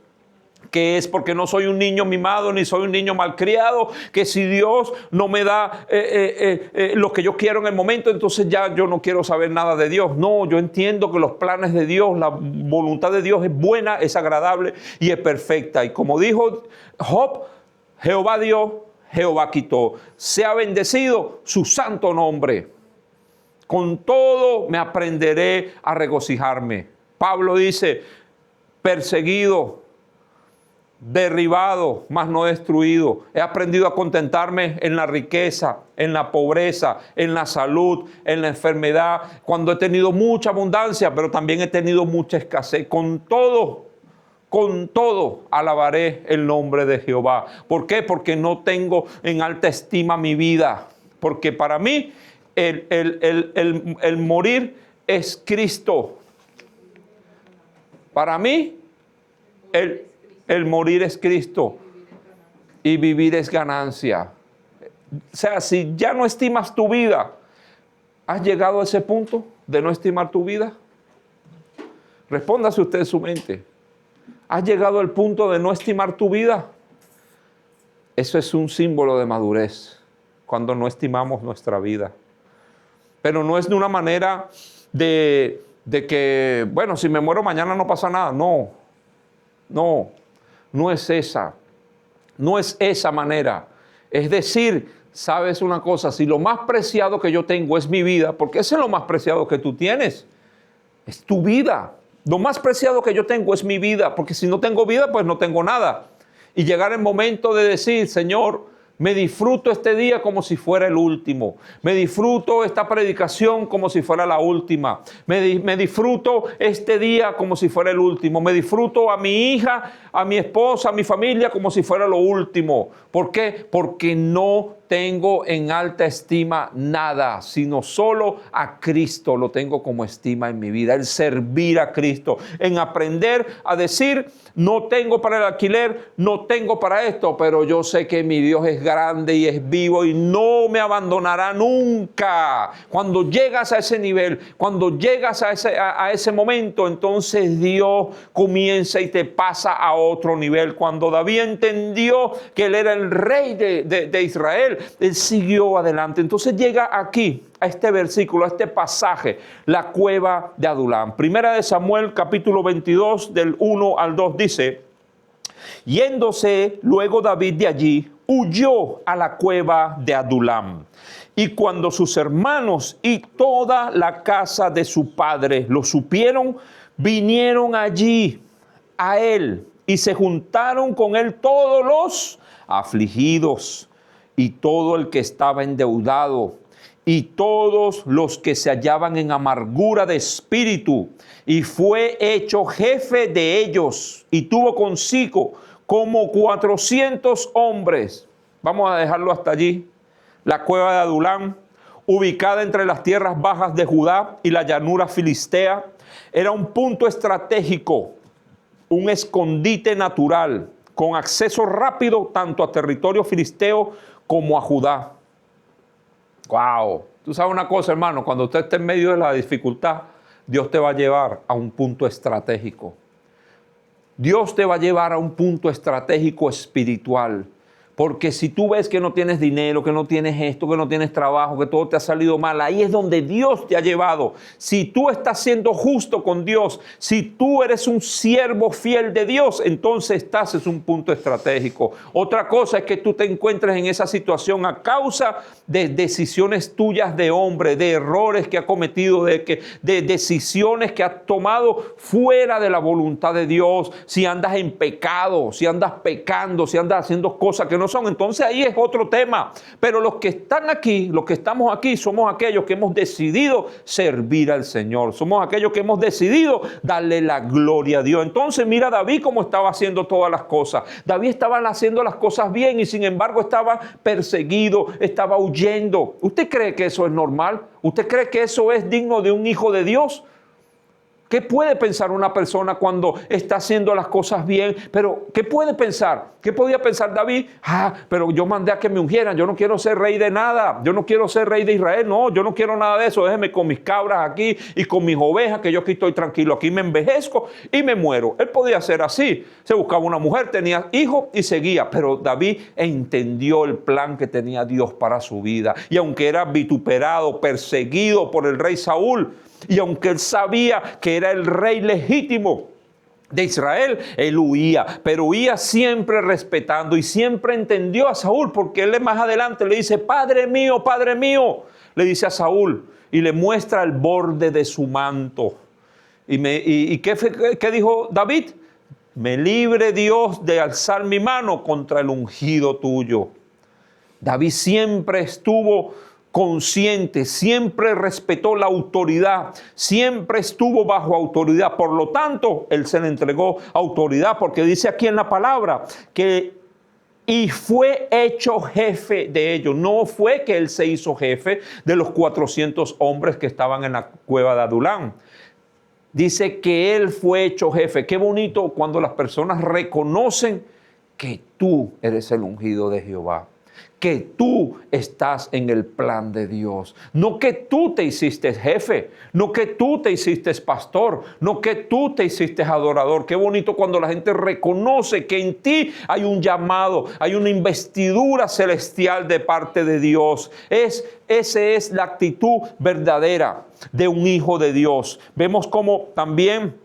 Que es porque no soy un niño mimado ni soy un niño malcriado, que si Dios no me da lo que yo quiero en el momento, entonces ya yo no quiero saber nada de Dios. No, yo entiendo que los planes de Dios, la voluntad de Dios es buena, es agradable y es perfecta. Y como dijo Job, Jehová dio, Jehová quitó. Sea bendecido su santo nombre. Con todo me aprenderé a regocijarme. Pablo dice, perseguido, derribado, mas no destruido. He aprendido a contentarme en la riqueza, en la pobreza, en la salud, en la enfermedad, cuando he tenido mucha abundancia, pero también he tenido mucha escasez. Con todo alabaré el nombre de Jehová. ¿Por qué? Porque no tengo en alta estima mi vida. Porque para mí el morir es Cristo. Para mí el morir es Cristo y vivir es ganancia. O sea, si ya no estimas tu vida, ¿has llegado a ese punto de no estimar tu vida? Respóndase usted en su mente. ¿Has llegado al punto de no estimar tu vida? Eso es un símbolo de madurez, cuando no estimamos nuestra vida. Pero no es de una manera de que, bueno, si me muero mañana no pasa nada. No es esa. No es esa manera. Es decir, sabes una cosa, si lo más preciado que yo tengo es mi vida, porque ese es lo más preciado que tú tienes, es tu vida. Lo más preciado que yo tengo es mi vida, porque si no tengo vida, pues no tengo nada. Y llegar el momento de decir, Señor, me disfruto este día como si fuera el último. Me disfruto esta predicación como si fuera la última. Me disfruto este día como si fuera el último. Me disfruto a mi hija, a mi esposa, a mi familia como si fuera lo último. ¿Por qué? Porque no tengo en alta estima nada, sino solo a Cristo lo tengo como estima en mi vida. El servir a Cristo, en aprender a decir, no tengo para el alquiler, no tengo para esto, pero yo sé que mi Dios es grande y es vivo y no me abandonará nunca. Cuando llegas a ese nivel, cuando llegas a ese momento, entonces Dios comienza y te pasa a otro nivel. Cuando David entendió que él era el rey de Israel, él siguió adelante. Entonces llega aquí, a este versículo, a este pasaje, la cueva de Adulam. Primera de Samuel, capítulo 22, del 1 al 2, dice: yéndose luego David de allí, huyó a la cueva de Adulam. Y cuando sus hermanos y toda la casa de su padre lo supieron, vinieron allí a él y se juntaron con él todos los afligidos y todo el que estaba endeudado y todos los que se hallaban en amargura de espíritu, y fue hecho jefe de ellos y tuvo consigo como 400 hombres. Vamos a dejarlo hasta allí. La cueva de Adulam, ubicada entre las tierras bajas de Judá y la llanura filistea, era un punto estratégico, un escondite natural, con acceso rápido tanto a territorio filisteo como a Judá. ¡Wow! Tú sabes una cosa, hermano, cuando usted esté en medio de la dificultad, Dios te va a llevar a un punto estratégico. Dios te va a llevar a un punto estratégico espiritual. Porque si tú ves que no tienes dinero, que no tienes esto, que no tienes trabajo, que todo te ha salido mal, ahí es donde Dios te ha llevado. Si tú estás siendo justo con Dios, si tú eres un siervo fiel de Dios, entonces estás en un punto estratégico. Otra cosa es que tú te encuentres en esa situación a causa de decisiones tuyas de hombre, de errores que ha cometido, de decisiones que has tomado fuera de la voluntad de Dios. Si andas en pecado, si andas pecando, si andas haciendo cosas que no son, entonces ahí es otro tema. Pero los que están aquí, los que estamos aquí, somos aquellos que hemos decidido servir al Señor. Somos aquellos que hemos decidido darle la gloria a Dios. Entonces mira David cómo estaba haciendo todas las cosas. David estaba haciendo las cosas bien y sin embargo estaba perseguido, estaba huyendo. ¿Usted cree que eso es normal? ¿Usted cree que eso es digno de un hijo de Dios? ¿Qué puede pensar una persona cuando está haciendo las cosas bien? Pero, ¿qué puede pensar? ¿Qué podía pensar David? Pero yo mandé a que me ungieran. Yo no quiero ser rey de nada. Yo no quiero ser rey de Israel. No, yo no quiero nada de eso. Déjeme con mis cabras aquí y con mis ovejas, que yo aquí estoy tranquilo. Aquí me envejezco y me muero. Él podía ser así. Se buscaba una mujer, tenía hijos y seguía. Pero David entendió el plan que tenía Dios para su vida. Y aunque era vituperado, perseguido por el rey Saúl, y aunque él sabía que era el rey legítimo de Israel, él huía, pero huía siempre respetando y siempre entendió a Saúl, porque él más adelante le dice, Padre mío, le dice a Saúl y le muestra el borde de su manto. ¿Y qué dijo David? me libre Dios de alzar mi mano contra el ungido tuyo. David siempre estuvo consciente, siempre respetó la autoridad, siempre estuvo bajo autoridad. Por lo tanto, él se le entregó autoridad, porque dice aquí en la palabra que y fue hecho jefe de ellos. No fue que él se hizo jefe de los 400 hombres que estaban en la cueva de Adulán. Dice que él fue hecho jefe. Qué bonito cuando las personas reconocen que tú eres el ungido de Jehová, que tú estás en el plan de Dios. No que tú te hiciste jefe, no que tú te hiciste pastor, no que tú te hiciste adorador. Qué bonito cuando la gente reconoce que en ti hay un llamado, hay una investidura celestial de parte de Dios. Esa es la actitud verdadera de un hijo de Dios. Vemos como también,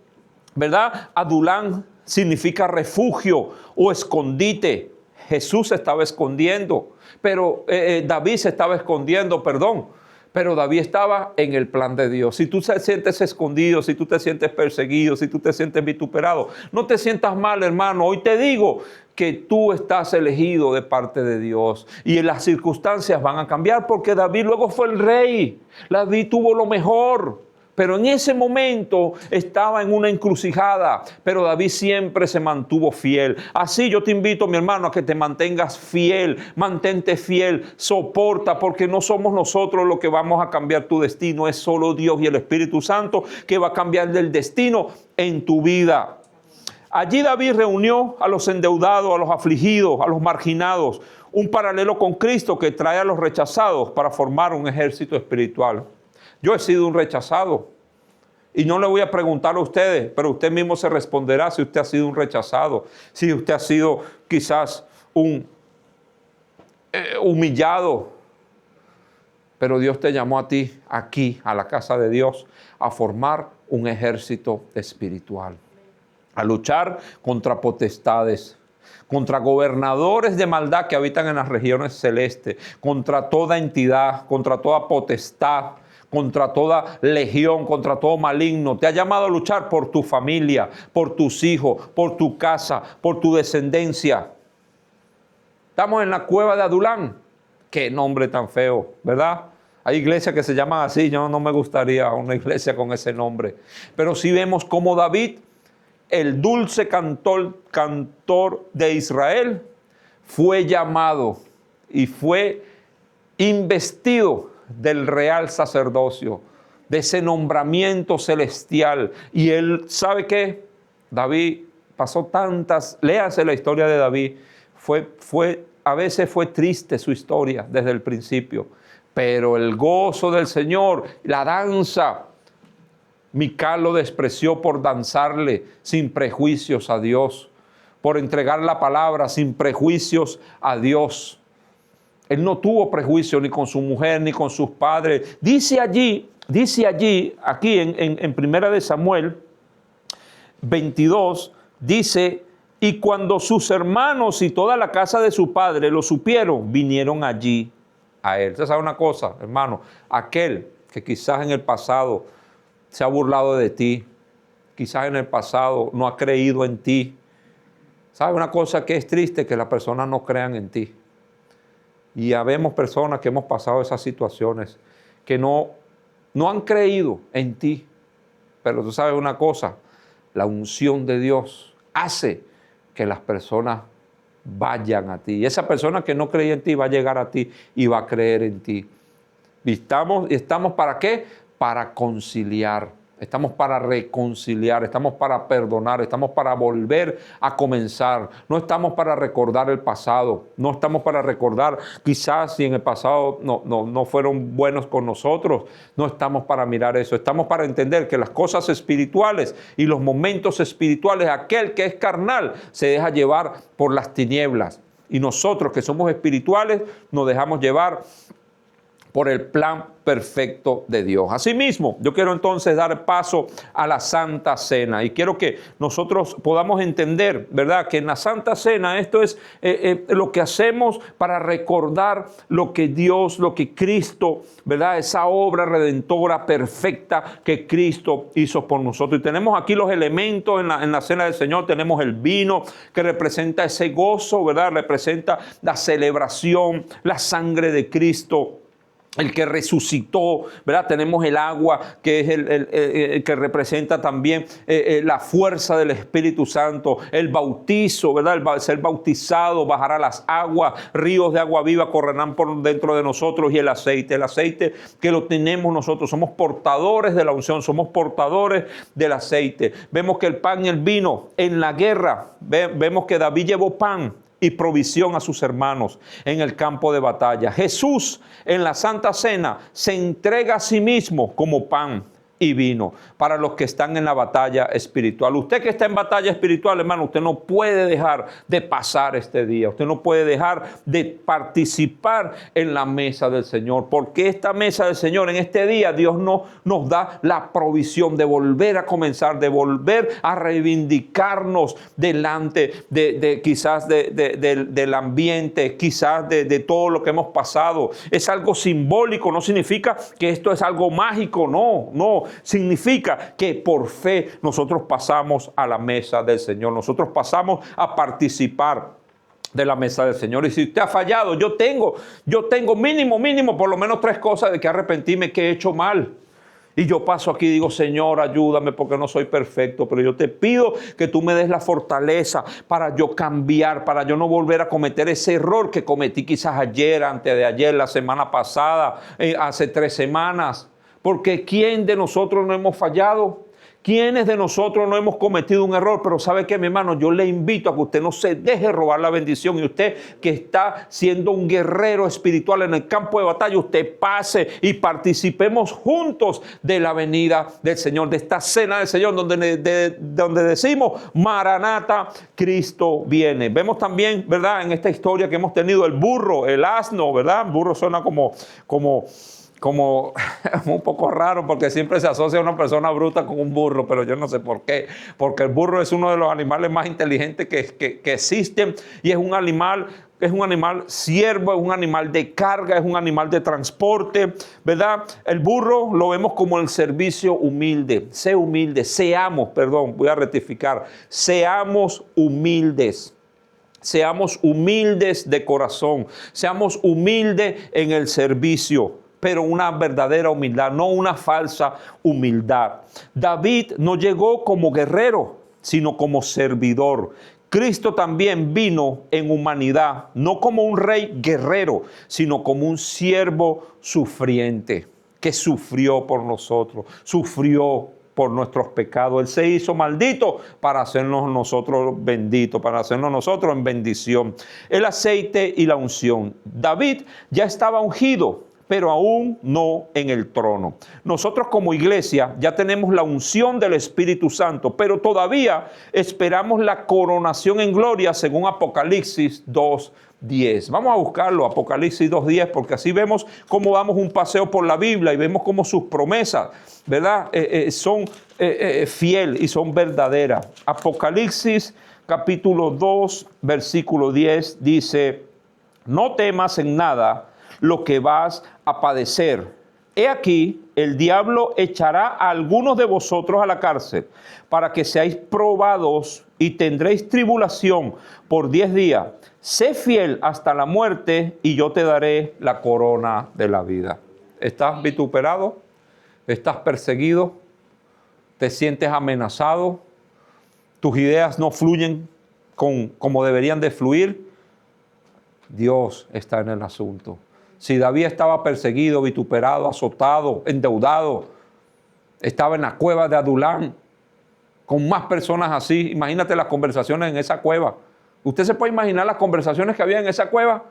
¿verdad? Adulán significa refugio o escondite. Jesús se estaba escondiendo, pero David se estaba escondiendo, pero David estaba en el plan de Dios. Si tú te sientes escondido, si tú te sientes perseguido, si tú te sientes vituperado, no te sientas mal, hermano. Hoy te digo que tú estás elegido de parte de Dios y las circunstancias van a cambiar, porque David luego fue el rey. David tuvo lo mejor. Pero en ese momento estaba en una encrucijada, pero David siempre se mantuvo fiel. Así yo te invito, mi hermano, a que te mantengas fiel, mantente fiel, soporta, porque no somos nosotros los que vamos a cambiar tu destino, es solo Dios y el Espíritu Santo que va a cambiar el destino en tu vida. Allí David reunió a los endeudados, a los afligidos, a los marginados, un paralelo con Cristo que trae a los rechazados para formar un ejército espiritual. Yo he sido un rechazado y no le voy a preguntar a ustedes, pero usted mismo se responderá si usted ha sido un rechazado, si usted ha sido quizás un humillado. Pero Dios te llamó a ti aquí, a la casa de Dios, a formar un ejército espiritual, a luchar contra potestades, contra gobernadores de maldad que habitan en las regiones celestes, contra toda entidad, contra toda potestad, contra toda legión, contra todo maligno. Te ha llamado a luchar por tu familia, por tus hijos, por tu casa, por tu descendencia. Estamos en la cueva de Adulán. Qué nombre tan feo, ¿verdad? Hay iglesias que se llaman así. Yo no me gustaría una iglesia con ese nombre. Pero sí vemos cómo David, el dulce cantor de Israel, fue llamado y fue investido del real sacerdocio, de ese nombramiento celestial. Y él, ¿sabe qué? David pasó tantas, léase la historia de David, a veces fue triste su historia desde el principio, pero el gozo del Señor, la danza, Mical lo despreció por danzarle sin prejuicios a Dios, por entregar la palabra sin prejuicios a Dios. Él no tuvo prejuicio ni con su mujer, ni con sus padres. Dice allí, aquí en Primera de Samuel 22, dice, y cuando sus hermanos y toda la casa de su padre lo supieron, vinieron allí a él. ¿Usted sabe una cosa, hermano? Aquel que quizás en el pasado se ha burlado de ti, quizás en el pasado no ha creído en ti. ¿Sabe una cosa que es triste? Que las personas no crean en ti. Y habemos personas que hemos pasado esas situaciones, que no han creído en ti. Pero tú sabes una cosa, la unción de Dios hace que las personas vayan a ti. Y esa persona que no creía en ti va a llegar a ti y va a creer en ti. Y estamos ¿para qué? Para conciliar. Estamos para reconciliar, estamos para perdonar, estamos para volver a comenzar. No estamos para recordar el pasado, no estamos para recordar quizás si en el pasado no fueron buenos con nosotros. No estamos para mirar eso, estamos para entender que las cosas espirituales y los momentos espirituales, aquel que es carnal se deja llevar por las tinieblas. Y nosotros que somos espirituales nos dejamos llevar por el plan perfecto de Dios. Asimismo, yo quiero entonces dar paso a la Santa Cena y quiero que nosotros podamos entender, ¿verdad?, que en la Santa Cena esto es lo que hacemos para recordar lo que Dios, lo que Cristo, ¿verdad?, esa obra redentora perfecta que Cristo hizo por nosotros. Y tenemos aquí los elementos en la Cena del Señor. Tenemos el vino que representa ese gozo, ¿verdad?, representa la celebración, la sangre de Cristo, el que resucitó, ¿verdad? Tenemos el agua, que es el que representa también la fuerza del Espíritu Santo, el bautizo, ¿verdad? El ser bautizado, bajará las aguas, ríos de agua viva correrán por dentro de nosotros, y el aceite que lo tenemos nosotros, somos portadores de la unción, somos portadores del aceite. Vemos que el pan y el vino en la guerra, vemos que David llevó pan y provisión a sus hermanos en el campo de batalla. Jesús en la Santa Cena se entrega a sí mismo como pan y vino para los que están en la batalla espiritual. Usted que está en batalla espiritual, hermano, usted no puede dejar de pasar este día. Usted no puede dejar de participar en la mesa del Señor, porque esta mesa del Señor, en este día, Dios nos da la provisión de volver a comenzar, de volver a reivindicarnos delante quizás del ambiente, quizás de todo lo que hemos pasado. Es algo simbólico, no significa que esto es algo mágico, no. Significa que por fe nosotros pasamos a la mesa del Señor. Nosotros pasamos a participar de la mesa del Señor. Y si usted ha fallado, yo tengo mínimo, por lo menos 3 cosas de que arrepentirme que he hecho mal. Y yo paso aquí y digo, Señor, ayúdame porque no soy perfecto, pero yo te pido que tú me des la fortaleza para yo cambiar, para yo no volver a cometer ese error que cometí quizás ayer, antes de ayer, la semana pasada, hace 3 semanas. Porque ¿quién de nosotros no hemos fallado? ¿Quiénes de nosotros no hemos cometido un error? Pero ¿sabe qué, mi hermano? Yo le invito a que usted no se deje robar la bendición. Y usted que está siendo un guerrero espiritual en el campo de batalla, usted pase y participemos juntos de la venida del Señor, de esta cena del Señor, donde decimos, Maranata, Cristo viene. Vemos también, ¿verdad?, en esta historia que hemos tenido el burro, el asno, ¿verdad? El burro suena como un poco raro, porque siempre se asocia a una persona bruta con un burro, pero yo no sé por qué, porque el burro es uno de los animales más inteligentes que existen, y es un animal siervo, es un animal de carga, es un animal de transporte, ¿verdad? El burro lo vemos como el servicio humilde. Sé humilde, seamos humildes. Seamos humildes de corazón, seamos humildes en el servicio, pero una verdadera humildad, no una falsa humildad. David no llegó como guerrero, sino como servidor. Cristo también vino en humanidad, no como un rey guerrero, sino como un siervo sufriente, que sufrió por nosotros, sufrió por nuestros pecados. Él se hizo maldito para hacernos nosotros benditos, para hacernos nosotros en bendición. El aceite y la unción. David ya estaba ungido, pero aún no en el trono. Nosotros como iglesia ya tenemos la unción del Espíritu Santo, pero todavía esperamos la coronación en gloria según Apocalipsis 2:10. Vamos a buscarlo, Apocalipsis 2:10, porque así vemos cómo damos un paseo por la Biblia y vemos cómo sus promesas, ¿verdad?, son fieles y son verdaderas. Apocalipsis capítulo 2, versículo 10 dice, no temas en nada lo que vas a padecer. He aquí, el diablo echará a algunos de vosotros a la cárcel para que seáis probados y tendréis tribulación por 10 días. Sé fiel hasta la muerte y yo te daré la corona de la vida. ¿Estás vituperado? ¿Estás perseguido? ¿Te sientes amenazado? ¿Tus ideas no fluyen como deberían de fluir? Dios está en el asunto. Si David estaba perseguido, vituperado, azotado, endeudado, estaba en la cueva de Adulán, con más personas así, imagínate las conversaciones en esa cueva. ¿Usted se puede imaginar las conversaciones que había en esa cueva?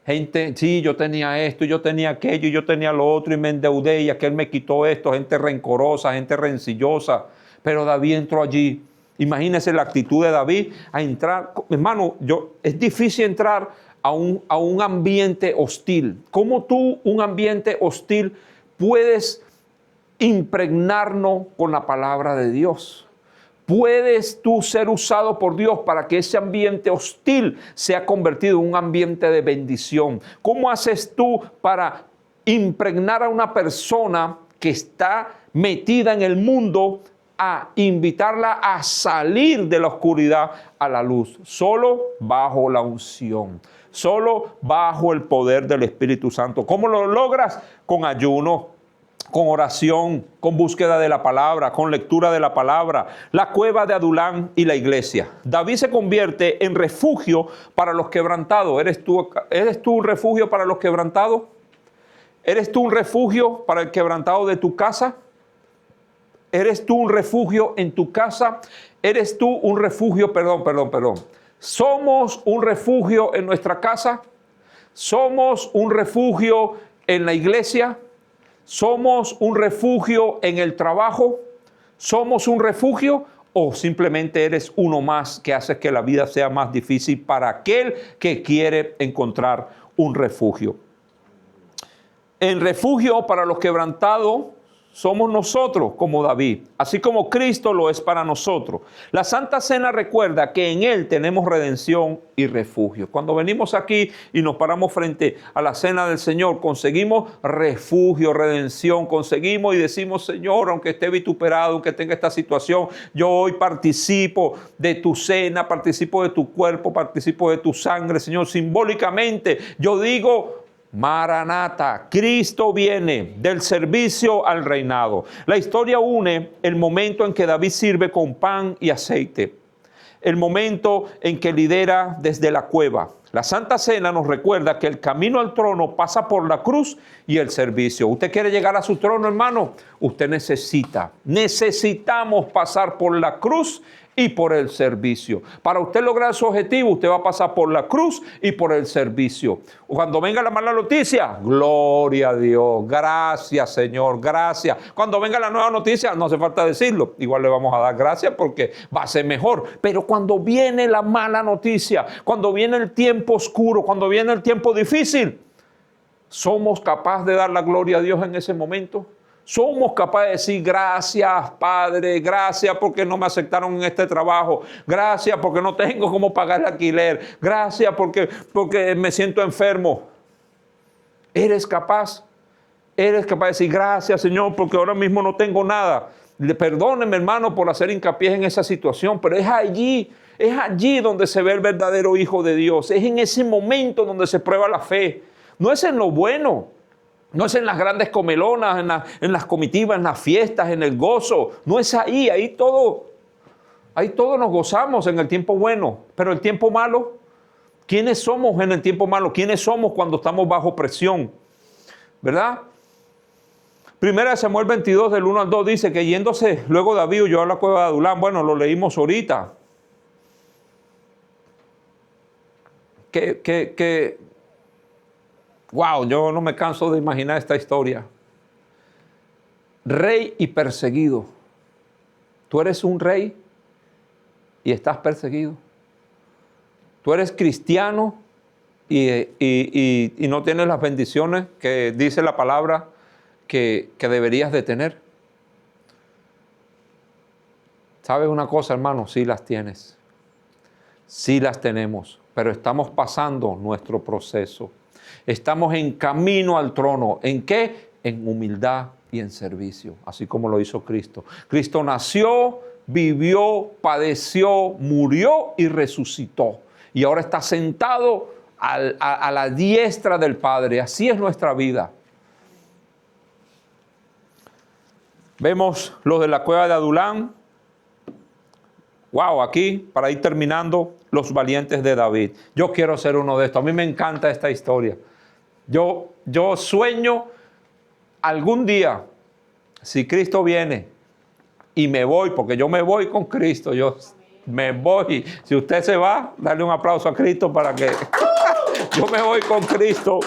Gente, sí, yo tenía esto, yo tenía aquello, yo tenía lo otro y me endeudé y aquel me quitó esto, gente rencorosa, gente rencillosa. Pero David entró allí. Imagínese la actitud de David a entrar. Hermano, es difícil entrar a un ambiente hostil. ¿Cómo tú, un ambiente hostil, puedes impregnarnos con la palabra de Dios? ¿Puedes tú ser usado por Dios para que ese ambiente hostil sea convertido en un ambiente de bendición? ¿Cómo haces tú para impregnar a una persona que está metida en el mundo a invitarla a salir de la oscuridad a la luz? Solo bajo la unción, solo bajo el poder del Espíritu Santo. ¿Cómo lo logras? Con ayuno, con oración, con búsqueda de la palabra, con lectura de la palabra, la cueva de Adulán y la iglesia. David se convierte en refugio para los quebrantados. ¿Eres tú un refugio para los quebrantados? ¿Eres tú un refugio para el quebrantado de tu casa? ¿Eres tú un refugio en tu casa? ¿Eres tú un refugio, perdón? ¿Somos un refugio en nuestra casa? ¿Somos un refugio en la iglesia? ¿Somos un refugio en el trabajo? ¿Somos un refugio o simplemente eres uno más que hace que la vida sea más difícil para aquel que quiere encontrar un refugio? El refugio para los quebrantados somos nosotros como David, así como Cristo lo es para nosotros. La Santa Cena recuerda que en Él tenemos redención y refugio. Cuando venimos aquí y nos paramos frente a la Cena del Señor, conseguimos refugio, redención, conseguimos y decimos: Señor, aunque esté vituperado, aunque tenga esta situación, yo hoy participo de tu cena, participo de tu cuerpo, participo de tu sangre, Señor. Simbólicamente yo digo: Maranata, Cristo viene, del servicio al reinado. La historia une el momento en que David sirve con pan y aceite, el momento en que lidera desde la cueva. La Santa Cena nos recuerda que el camino al trono pasa por la cruz y el servicio. ¿Usted quiere llegar a su trono, hermano? Usted necesitamos pasar por la cruz y por el servicio. Para usted lograr su objetivo, usted va a pasar por la cruz y por el servicio. Cuando venga la mala noticia, gloria a Dios, gracias Señor, gracias. Cuando venga la nueva noticia, no hace falta decirlo, igual le vamos a dar gracias porque va a ser mejor. Pero cuando viene la mala noticia, cuando viene el tiempo oscuro, cuando viene el tiempo difícil, ¿somos capaces de dar la gloria a Dios en ese momento? Somos capaces de decir: gracias Padre, gracias porque no me aceptaron en este trabajo, gracias porque no tengo cómo pagar el alquiler, gracias porque me siento enfermo. ¿Eres capaz de decir: gracias Señor porque ahora mismo no tengo nada? Perdóneme, hermano, por hacer hincapié en esa situación, pero es allí donde se ve el verdadero Hijo de Dios. Es en ese momento donde se prueba la fe. No es en lo bueno. No es en las grandes comelonas, en las comitivas, en las fiestas, en el gozo. No es ahí, ahí todo nos gozamos en el tiempo bueno. Pero el tiempo malo, ¿quiénes somos en el tiempo malo? ¿Quiénes somos cuando estamos bajo presión? ¿Verdad? Primera de Samuel 22, del 1 al 2, dice que yéndose luego David huyó a la cueva de Adulán. Bueno, lo leímos ahorita. Wow, yo no me canso de imaginar esta historia. Rey y perseguido. Tú eres un rey y estás perseguido. Tú eres cristiano y no tienes las bendiciones que dice la palabra que deberías de tener. ¿Sabes una cosa, hermano? Sí las tienes. Sí las tenemos, pero estamos pasando nuestro proceso. Estamos en camino al trono. ¿En qué? En humildad y en servicio, así como lo hizo Cristo. Cristo nació, vivió, padeció, murió y resucitó. Y ahora está sentado a la diestra del Padre. Así es nuestra vida. Vemos los de la cueva de Adulán. Wow, aquí, para ir terminando, los valientes de David. Yo quiero ser uno de estos. A mí me encanta esta historia. Yo sueño algún día, si Cristo viene y me voy, porque yo me voy con Cristo, yo me voy. Si usted se va, dale un aplauso a Cristo para que yo me voy con Cristo.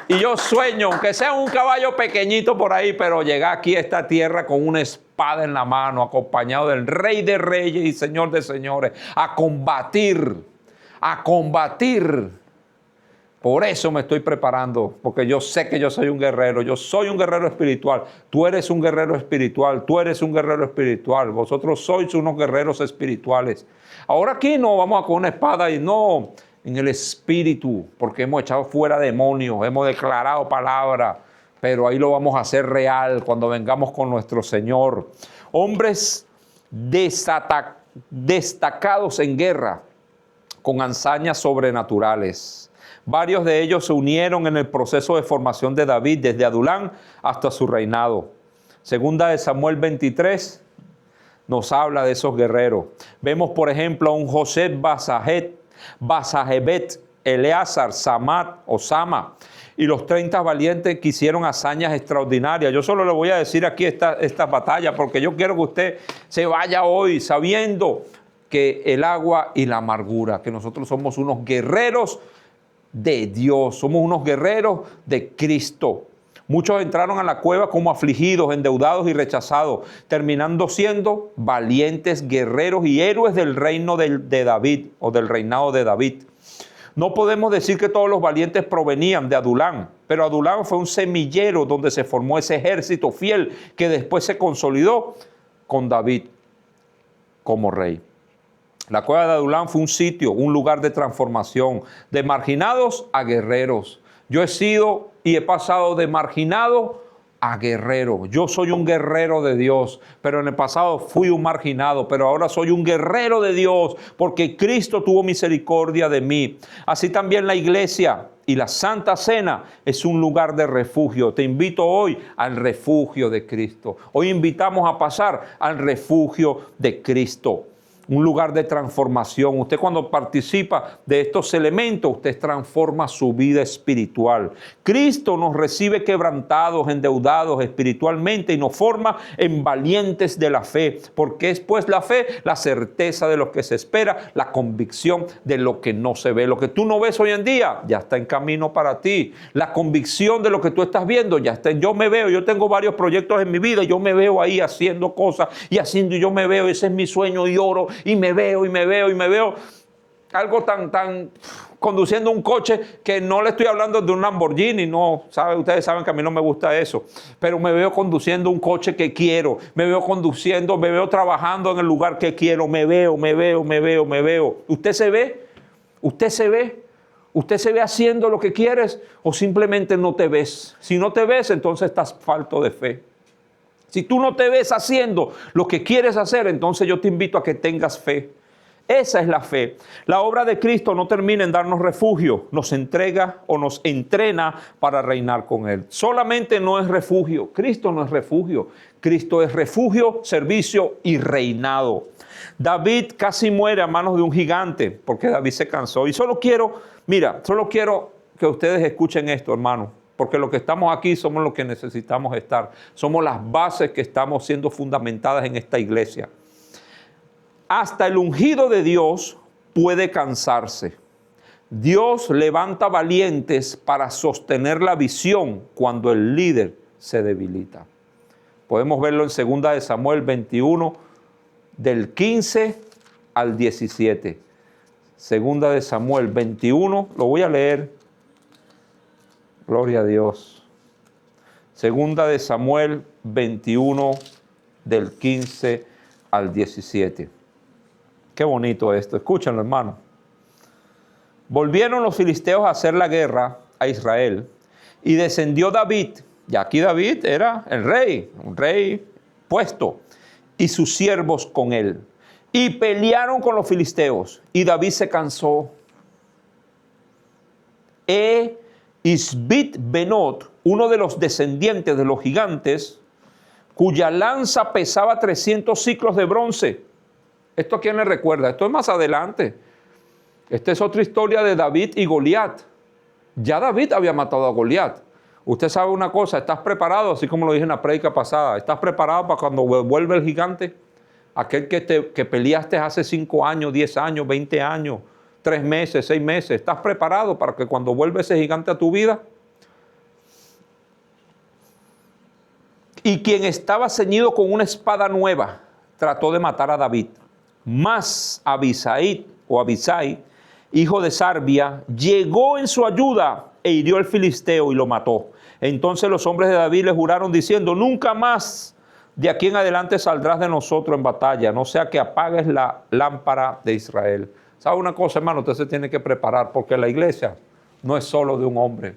Y yo sueño, aunque sea un caballo pequeñito por ahí, pero llegar aquí a esta tierra con una espada en la mano, acompañado del Rey de Reyes y Señor de Señores, a combatir Por eso me estoy preparando, porque yo sé que yo soy un guerrero. Yo soy un guerrero espiritual. Tú eres un guerrero espiritual. Tú eres un guerrero espiritual. Vosotros sois unos guerreros espirituales. Ahora aquí no vamos a con una espada y no en el espíritu, porque hemos echado fuera demonios, hemos declarado palabra, pero ahí lo vamos a hacer real cuando vengamos con nuestro Señor. Hombres destacados en guerra, con hazañas sobrenaturales. Varios de ellos se unieron en el proceso de formación de David desde Adulán hasta su reinado. Segunda de Samuel 23 nos habla de esos guerreros. Vemos, por ejemplo, a un José Basahebet, Eleazar, Samat o Sama y los 30 valientes que hicieron hazañas extraordinarias. Yo solo le voy a decir aquí esta batalla porque yo quiero que usted se vaya hoy sabiendo que el agua y la amargura, que nosotros somos unos guerreros de Dios, somos unos guerreros de Cristo. Muchos entraron a la cueva como afligidos, endeudados y rechazados, terminando siendo valientes guerreros y héroes del reino de David o del reinado de David. No podemos decir que todos los valientes provenían de Adulán, pero Adulán fue un semillero donde se formó ese ejército fiel que después se consolidó con David como rey. La cueva de Adulán fue un sitio, un lugar de transformación, de marginados a guerreros. Yo he sido y he pasado de marginado a guerrero. Yo soy un guerrero de Dios, pero en el pasado fui un marginado, pero ahora soy un guerrero de Dios, porque Cristo tuvo misericordia de mí. Así también la iglesia y la Santa Cena es un lugar de refugio. Te invito hoy al refugio de Cristo. Hoy invitamos a pasar al refugio de Cristo. Un lugar de transformación. Usted cuando participa de estos elementos, usted transforma su vida espiritual. Cristo nos recibe quebrantados, endeudados espiritualmente y nos forma en valientes de la fe. Porque es pues la fe, la certeza de lo que se espera, la convicción de lo que no se ve. Lo que tú no ves hoy en día ya está en camino para ti. La convicción de lo que tú estás viendo ya está. Yo me veo, yo tengo varios proyectos en mi vida, yo me veo ahí haciendo cosas y haciendo, y yo me veo, ese es mi sueño y oro. Y me veo algo tan conduciendo un coche que no le estoy hablando de un Lamborghini, no, ustedes saben que a mí no me gusta eso, pero me veo conduciendo un coche que quiero, me veo trabajando en el lugar que quiero, me veo. ¿Usted se ve? ¿Usted se ve? ¿Usted se ve haciendo lo que quieres o simplemente no te ves? Si no te ves, entonces estás falto de fe. Si tú no te ves haciendo lo que quieres hacer, entonces yo te invito a que tengas fe. Esa es la fe. La obra de Cristo no termina en darnos refugio, nos entrega o nos entrena para reinar con Él. Solamente no es refugio. Cristo no es refugio. Cristo es refugio, servicio y reinado. David casi muere a manos de un gigante porque David se cansó. Y solo quiero que ustedes escuchen esto, hermano. Porque los que estamos aquí somos los que necesitamos estar. Somos las bases que estamos siendo fundamentadas en esta iglesia. Hasta el ungido de Dios puede cansarse. Dios levanta valientes para sostener la visión cuando el líder se debilita. Podemos verlo en 2 de Samuel 21, del 15 al 17. 2 de Samuel 21, lo voy a leer. Gloria a Dios. 2 de Samuel 21, del 15 al 17. Qué bonito esto. Escúchenlo, hermano. Volvieron los filisteos a hacer la guerra a Israel y descendió David. Y aquí David era el rey, un rey puesto, y sus siervos con él. Y pelearon con los filisteos. Y David se cansó. Isbit Benot, uno de los descendientes de los gigantes, cuya lanza pesaba 300 ciclos de bronce. ¿Esto a quién le recuerda? Esto es más adelante. Esta es otra historia de David y Goliat. Ya David había matado a Goliat. Usted sabe una cosa, ¿estás preparado? Así como lo dije en la prédica pasada. ¿Estás preparado para cuando vuelva el gigante? Aquel que peleaste hace 5 años, 10 años, 20 años. 3 meses, 6 meses. ¿Estás preparado para que cuando vuelva ese gigante a tu vida? Y quien estaba ceñido con una espada nueva, trató de matar a David. Mas Abisai, hijo de Sarbia, llegó en su ayuda e hirió al filisteo y lo mató. Entonces los hombres de David le juraron diciendo: nunca más de aquí en adelante saldrás de nosotros en batalla, no sea que apagues la lámpara de Israel. ¿Sabe una cosa, hermano? Usted se tiene que preparar, porque la iglesia no es solo de un hombre.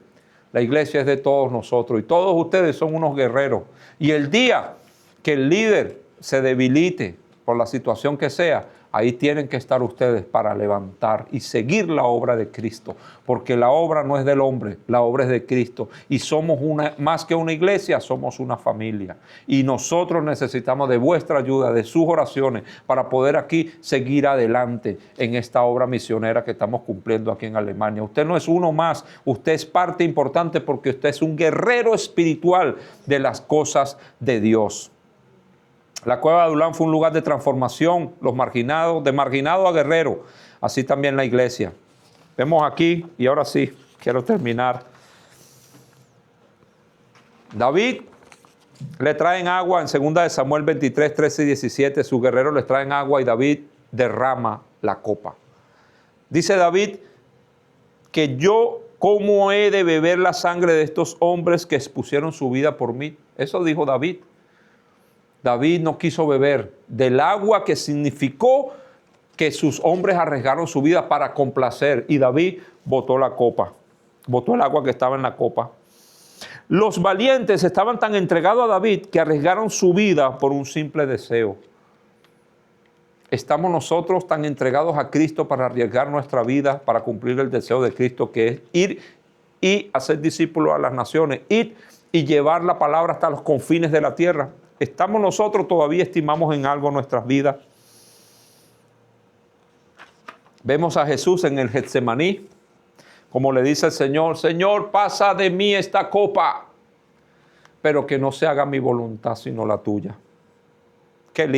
La iglesia es de todos nosotros y todos ustedes son unos guerreros. Y el día que el líder se debilite por la situación que sea, ahí tienen que estar ustedes para levantar y seguir la obra de Cristo, porque la obra no es del hombre, la obra es de Cristo. Y somos más que una iglesia, somos una familia. Y nosotros necesitamos de vuestra ayuda, de sus oraciones, para poder aquí seguir adelante en esta obra misionera que estamos cumpliendo aquí en Alemania. Usted no es uno más, usted es parte importante porque usted es un guerrero espiritual de las cosas de Dios. La cueva de Adulán fue un lugar de transformación, los marginados, de marginado a guerrero, así también la iglesia. Vemos aquí, y ahora sí, quiero terminar. David le traen agua en 2 de Samuel 23, 13 y 17, sus guerreros les traen agua y David derrama la copa. Dice David que yo, ¿cómo he de beber la sangre de estos hombres que expusieron su vida por mí? Eso dijo David. David no quiso beber del agua que significó que sus hombres arriesgaron su vida para complacer. Y David botó la copa, botó el agua que estaba en la copa. Los valientes estaban tan entregados a David que arriesgaron su vida por un simple deseo. ¿Estamos nosotros tan entregados a Cristo para arriesgar nuestra vida para cumplir el deseo de Cristo, que es ir y hacer discípulos a las naciones, ir y llevar la palabra hasta los confines de la tierra? ¿Estamos nosotros todavía estimamos en algo nuestras vidas? Vemos a Jesús en el Getsemaní, como le dice el Señor: Señor, pasa de mí esta copa, pero que no se haga mi voluntad sino la tuya.